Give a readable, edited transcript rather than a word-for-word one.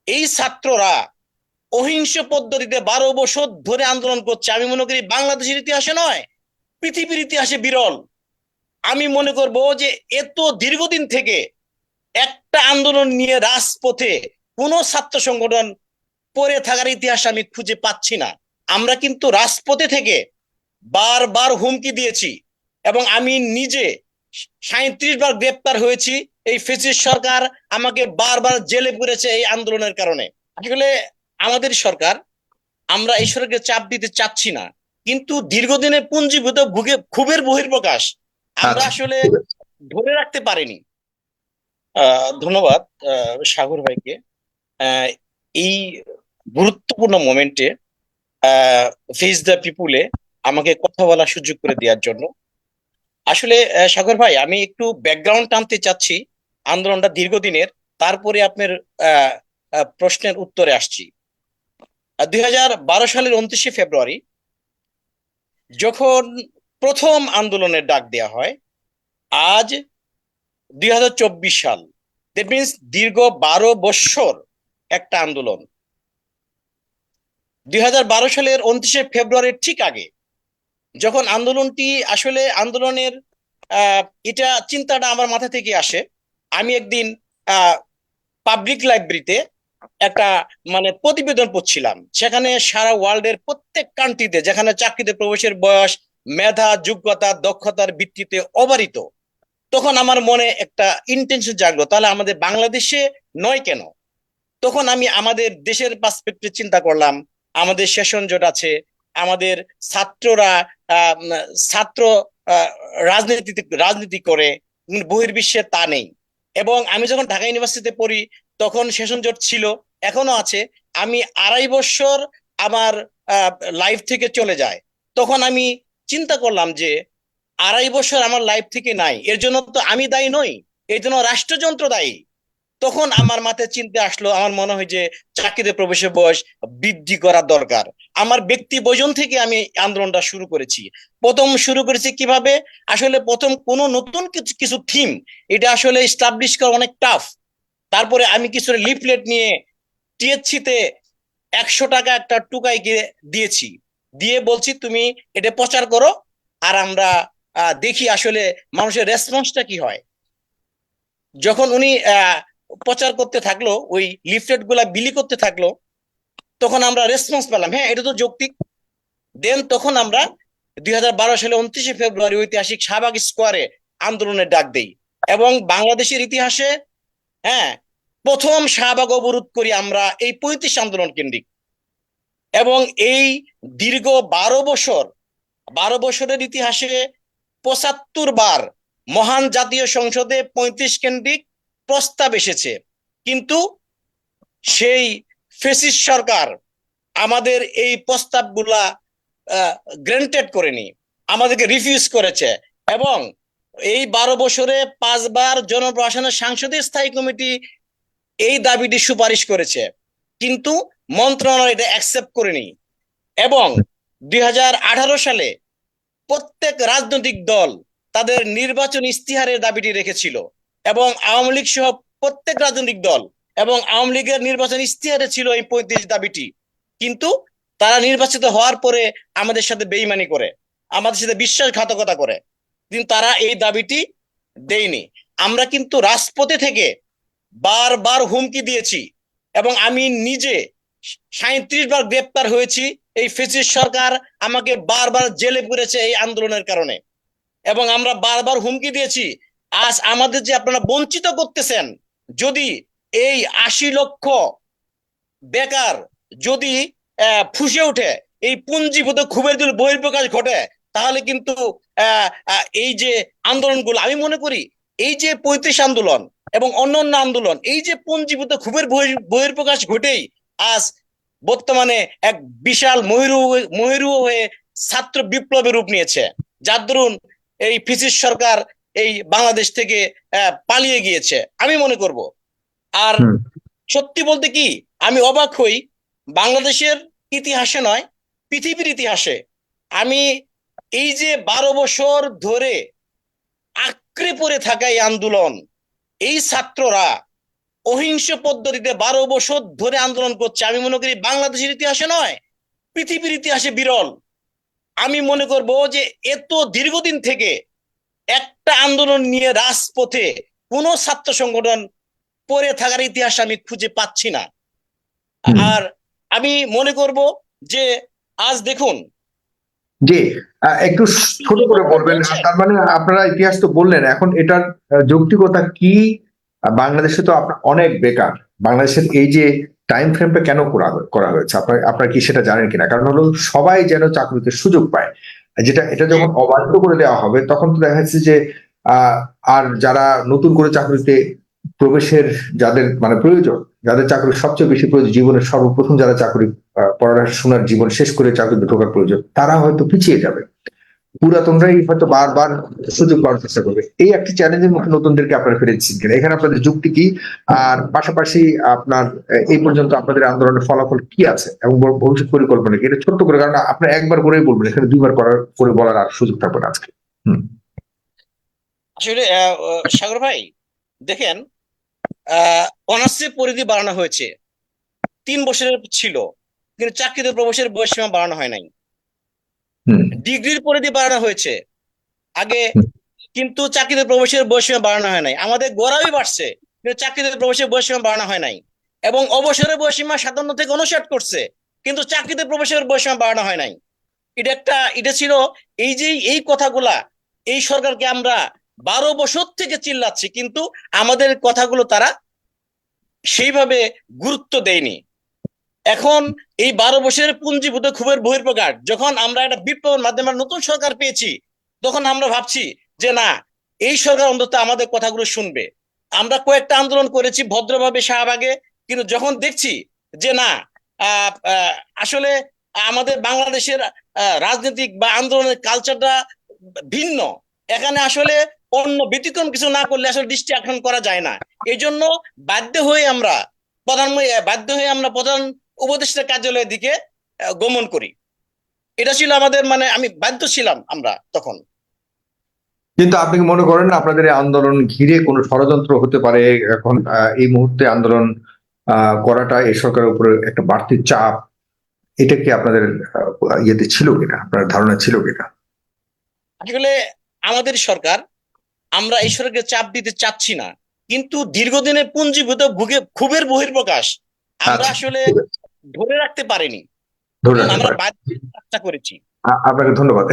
এই ছাত্ররা অহিংস পদ্ধতিতে 12 বছর ধরে আন্দোলন করছে। আমি মনে করি বাংলাদেশের ইতিহাসে নয়, পৃথিবীর ইতিহাসে বিরল। আমি মনে করব যে এত দীর্ঘদিন থেকে একটা আন্দোলন নিয়ে রাজপথে কোন ছাত্র সংগঠন পড়ে থাকার ইতিহাস আমি খুঁজে পাচ্ছি না। আমরা কিন্তু রাজপথে থেকে বারবার হুমকি দিয়েছি, এবং আমি নিজে 37 বার গ্রেপ্তার হয়েছি। এই ফ্যাসিস্ট সরকার আমাকে বারবার জেলে পুরেছে এই আন্দোলনের কারণে। আসলে আমাদের সরকার, আমরা এই সরকারকে চাপ দিতে চাচ্ছি না, কিন্তু দীর্ঘদিনের পুঞ্জীভূত ক্ষোভের বহিঃপ্রকাশ আমরা আচ্ছা। আসলে ধরে রাখতে পারিনি। ধন্যবাদ সাগর ভাইকে আহ, এই গুরুত্বপূর্ণ মোমেন্টে ফেস দ্য পিপুলে আমাকে কথা বলার সুযোগ করে দেওয়ার জন্য। আসলে সাগর ভাই, আমি একটু ব্যাকগ্রাউন্ড টানতে চাচ্ছি আন্দোলনটা দীর্ঘদিনের, তারপরে আপনার আহ, প্রশ্নের উত্তরে আসছি। 2012 সালের 29শে ফেব্রুয়ারি যখন প্রথম আন্দোলনের ডাক দেওয়া হয়, আজ 2024 সাল, দ্যাট মিনস দীর্ঘ 12 বৎসর একটা আন্দোলন। 2012 সালের 29শে ফেব্রুয়ারির ঠিক আগে যখন আন্দোলনটি আসলে আন্দোলনের আহ, এটা চিন্তাটা আমার মাথা থেকে আসে। আমি একদিন পাবলিক লাইব্রেরিতে একটা মানে প্রতিবেদন পড়ছিলাম, সেখানে সারা ওয়ার্ল্ডের প্রত্যেক কান্ট্রিতে যেখানে চাকরিতে প্রবেশের বয়স, মেধা, যোগ্যতা, দক্ষতার ভিত্তিতে অবারিত। তখন আমার মনে একটা ইন্টেনশন জাগলো, তাহলে আমাদের বাংলাদেশে নয় কেন? তখন আমি আমাদের দেশের পার্সপেক্টিভ চিন্তা করলাম। আমাদের সেশন জোট আছে, আমাদের ছাত্ররা ছাত্র আহ, রাজনীতি করে, বহির্বিশ্বে তা নেই। এবং আমি যখন ঢাকা ইউনিভার্সিটিতে পড়ি তখন সেশন জোট ছিল, এখনো আছে। আমি 2.5 বছর আমার লাইফ থেকে চলে যায়। তখন আমি চিন্তা করলাম যে 2.5 বছর আমার লাইফ থেকে নাই, এর জন্য তো আমি দায়ী নই, এর জন্য রাষ্ট্রযন্ত্র দায়ী। তখন আমার মাথায় চিন্তা আসলো, আমার মনে হয় যে চাকরিতে প্রবেশের বয়স বৃদ্ধি করা দরকার। আমার ব্যক্তি বয়জন থেকে আমি আন্দোলনটা শুরু করেছি। প্রথম শুরু করেছি কিভাবে? আসলে প্রথম কোনো নতুন কিছু কিছু থিম, এটা আসলে এস্টাবলিশ করা অনেক টাফ। তারপরে আমি কিছু লিফলেট নিয়ে টিএসসি তে 100 টাকা একটা টুকাই গিয়ে দিয়েছি, দিয়ে বলছি তুমি এটা প্রচার করো, আর আমরা দেখি আসলে মানুষের রেসপন্সটা কি হয়। যখন উনি প্রচার করতে থাকলো, ওই লিফলেট গুলা বিলি করতে থাকলো, তখন আমরা রেসপন্স পেলাম, হ্যাঁ এটা তো যৌক্তিক। দেন তখন আমরা 2012 সালে 29শে ফেব্রুয়ারি ঐতিহাসিক শাহবাগ স্কোয়ারে আন্দোলনের ডাক দেই। এবং বাংলাদেশের ইতিহাসে, হ্যাঁ, প্রথম শাহবাগ অবরোধ করি আমরা এই 35 আন্দোলন কেন্দ্রিক। এবং এই দীর্ঘ 12 বছর, 12 বছরের ইতিহাসে 75 বার মহান জাতীয় সংসদে 35 কেন্দ্রিক প্রস্তাব এসেছে, কিন্তু সেই ফেসিস্ট সরকার আমাদের এই প্রস্তাবগুলা গ্রান্টেড করেনি, আমাদেরকে রিফিউজ করেছে। এবং এই 12 বছরে 5 বার জনপ্রশাসনের সাংসদীয় স্থায়ী কমিটি এই দাবিটি সুপারিশ করেছে, কিন্তু মন্ত্রণালয় এটা অ্যাকসেপ্ট করেনি। এবং 2018 সালে প্রত্যেক রাজনৈতিক দল তাদের নির্বাচন ইস্তিহারের দাবিটি রেখেছিল, এবং আওয়ামী লীগ সহ প্রত্যেক রাজনৈতিক দল এবং আওয়ামী লীগের নির্বাচন ইস্তিহারে ছিল এই 35 দাবিটি। কিন্তু তারা নির্বাচিত হওয়ার পরে আমাদের সাথে বেইমানি করে, আমাদের সাথে বিশ্বাসঘাতকতা করে, কিন্তু তারা এই দাবিটি দেয়নি। আমরা কিন্তু রাজপথে থেকে বারবার হুমকি দিয়েছি, এবং আমি নিজে 37 বার গ্রেপ্তার হয়েছি। এই ফ্যাসিস্ট সরকার আমাকে বারবার জেলে পুরেছে এই আন্দোলনের কারণে। এবং আমরা বারবার হুমকি দিয়েছি, আজ আমাদের যে আপনারা বঞ্চিত করতেছেন, যদি এই 80 লক্ষ বেকার যদি ফুসে ওঠে, এই পুঞ্জীভূত ক্ষোভের যদি বহিঃপ্রকাশ ঘটে, তাহলে কিন্তু এই যে আন্দোলনগুলো, আমি মনে করি এই যে 35 আন্দোলন এবং অন্যান্য আন্দোলন, এই যে পুঞ্জীভূত ক্ষোভের বহিঃপ্রকাশ ঘটেই আজ বর্তমানে এক বিশাল মহিরু মহিরু হয়ে ছাত্র বিপ্লবের রূপ নিয়েছে, যার দরুন এই ফ্যাসিস্ট সরকার এই বাংলাদেশ থেকে পালিয়ে গিয়েছে আমি মনে করব। আর হুম। সত্যি বলতে কি, আমি অবাক হই, বাংলাদেশের ইতিহাসে নয়, পৃথিবীর ইতিহাসে আমি এই যে 12 বছর ধরে আঁকড়ে পড়ে থাকা এই আন্দোলন, এই ছাত্ররা অহিংস পদ্ধতিতে 12 বছর ধরে আন্দোলন করছে, আমি মনে করি বাংলাদেশের ইতিহাসে নয়, পৃথিবীর ইতিহাসে বিরল। আমি মনে করব যে এত দীর্ঘদিন থেকে একটা আন্দোলন নিয়ে রাজপথে কোন ছাত্র সংগঠন পড়ে থাকার ইতিহাস আমি খুঁজে পাচ্ছি না। হুম। আর আমি মনে করব যে আজ দেখুন, জি, একটু ছোট করে বলবেন। তার মানে আপনারা ইতিহাস তো বললেন, এখন এটার যৌক্তিকতা কি? বাংলাদেশে তো আপনার অনেক বেকার, বাংলাদেশের এই যে টাইম ফ্রেমটা কেন করা হয়েছে, আপনার আপনার কি সেটা জানেন কিনা? কারণ হলো সবাই যেন চাকরিতে সুযোগ পায়। এটা যখন অবাধ্য করে দেওয়া হবে তখন তো দেখা যাচ্ছে যে আহ আর যারা নতুন করে চাকরিতে প্রবেশের, যাদের মানে প্রয়োজন, যাদের চাকরির সবচেয়ে বেশি প্রয়োজন, জীবনের সর্বপ্রথম যারা চাকরি পড়াশোনার জীবন শেষ করে চাকরিতে ঢোকার প্রয়োজন, তারা হয়তো পিছিয়ে যাবে। পুরাতনরাই হয়তো বারবার সুযোগ পাওয়ার চেষ্টা করবে। এই একটি চ্যালেঞ্জের মুখে নতুনদেরকে আপনারা ফেলেছেন কিনা, এখানে আপনাদের যুক্তি কি? আর পাশাপাশি আপনার এই পর্যন্ত আপনাদের আন্দোলনের ফলাফল কি আছে এবং ভবিষ্যৎ পরিকল্পনা কি? এটা ছোট্ট করে, কারণ আপনার একবার করেই বলবেন, এখানে দুইবার করে বলার আর সুযোগ থাকবে না আজকে। হুম। আসলে সাগর ভাই, দেখেন, অনার্সের পরিধি বাড়ানো হয়েছে, 3 বছরের ছিল, কিন্তু চাকরিতে প্রবেশের বয়সসীমা বাড়ানো হয় নাই। হুম। ডিগ্রির পরিধি বাড়ানো হয়েছে আগে, হুম। কিন্তু চাকরিতে প্রবেশের বয়সসীমা বাড়ানো হয় নাই। আমাদের গড়াই বাড়ছে, কিন্তু চাকরিতে প্রবেশের বয়সসীমা বাড়ানো হয় নাই। এবং অবসরের বয়সসীমা 57 থেকে 59 করছে, কিন্তু চাকরিতে প্রবেশের বয়সসীমা বাড়ানো হয় নাই। এটা ছিল, এই যে এই কথাগুলা, এই সরকারকে আমরা 12 বছর থেকে চিল্লাচ্ছি, কিন্তু আমাদের কথাগুলো তারা সেইভাবে গুরুত্ব দেয়নি। এখন এই 12 বছরের পুঞ্জীভূত ক্ষোভের বহিঃপ্রকাশ, যখন আমরা একটা বিপ্লবের মাধ্যমে নতুন সরকার পেয়েছি, তখন আমরা ভাবছি যে না, এই সরকার অন্তত আমাদের কথাগুলো শুনবে। আমরা কয়েকটা আন্দোলন করেছি ভদ্রভাবে শাহবাগে, কিন্তু যখন দেখছি যে না, আসলে আমাদের বাংলাদেশের রাজনৈতিক বা আন্দোলনের কালচারটা ভিন্ন, এখানে আসলে অন্য ব্যতিক্রম কিছু না করলে আসলে দৃষ্টি আকর্ষণ করা যায় না। এই জন্য বাধ্য হয়ে আমরা প্রধান উপদেষ্টা কার্যালয়ের দিকে গমন করি। এটা ছিল আমাদের, মানে আমি বাধ্য ছিলাম আমরা তখন। কিন্তু আপনি কি মনে করেন না আপনাদের এই আন্দোলন ঘিরে কোনো ষড়যন্ত্র হতে পারে? এখন এই মুহূর্তে আন্দোলন করাটা এই সরকারের উপরে একটা বাড়তি চাপ, এটা কি আপনাদের ইয়েতে ছিল কিনা, আপনার ধারণা ছিল কিনা? আসলে আমাদের সরকার, আমরা এই সরকারকে চাপ দিতে চাচ্ছি না, কিন্তু দীর্ঘদিনের পুঞ্জীভূত ক্ষোভের বহিঃপ্রকাশ আমরা আচ্ছা, আসলে ঠিক আছে, ধরে রাখতে পারিনি ধরে এবং রাখতে আমরা পারেন। বাধ্য চেষ্টা করেছি। আপনাকে ধন্যবাদ।